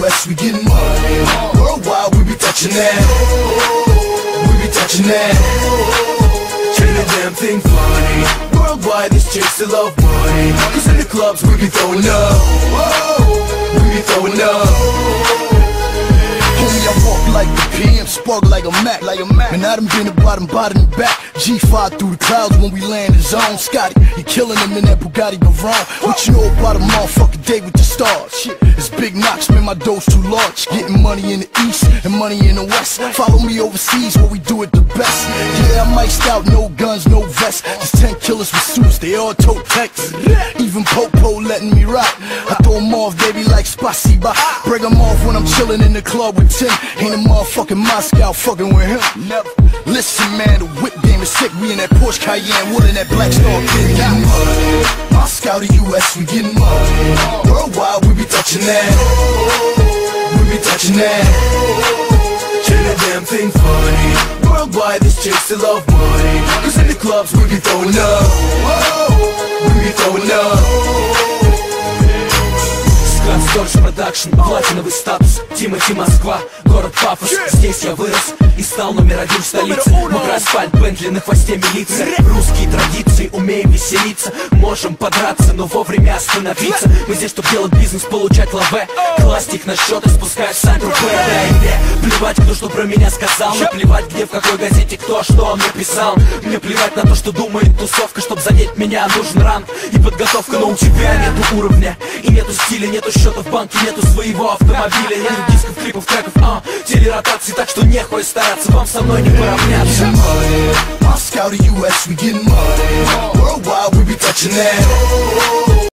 US, we getting money. Worldwide, we be touching that. We be touching that. Ain't a damn thing funny. Worldwide, these chicks that love money. Cause in the clubs, we be throwing up. We be throwing up. Homie, I walk like the PM, spark like a Mac. Man, I done been the bottom and back. G5 through the clouds when we land in zone. Scotty, you killing them in that Bugatti Veyron. What you know about a motherfucking day with the stars? Shit, it's big knocks, man, my dought's too large. Getting money in the east and money in the west. Follow me overseas where we do it the best. Yeah, I'm iced out, no guns, no vests. Just 10 killers with suits, they all tote texts. Even Popo letting me rock. I throw them off, baby, like Spasiba. Break them off when I'm chilling in the club with Tim. Ain't a motherfucking Moscow fucking with him. Never. Listen, man, the whip game is sick. We in that Porsche Cayenne, wood in that Black Star Kid. Getting money. Moscow to US, we getting money. Worldwide, we be touching that. We be touching that. Ain't a damn thing funny. Worldwide, these chicks that love money. Cause in the clubs, we be throwing up. We be throwing up. Сторч продакшн, платиновый статус. Тимати, Москва, город пафос. Здесь я вырос и стал номер один в столице. Мокрый асфальт, Бентли на хвосте милиция. Русские традиции, умеем веселиться. Можем подраться, но вовремя остановиться. Мы здесь, чтоб делать бизнес, получать лаве. Класть их на счет и спускать в Сан-Тропе. Да и мне плевать, кто что про меня сказал. Мне плевать, где, в какой газете, кто что мне писал. Мне плевать на то, что думает тусовка. Чтоб задеть меня, нужен ранг и подготовка. Но у тебя нету уровня и нету стиля, нету счета в банке, нету своего автомобиля, нету дисков, клипов, треков, телеротации, так что нехуй стараться, вам со мной не поравняться. Moscow to US, we getting money. Worldwide, we be touching that.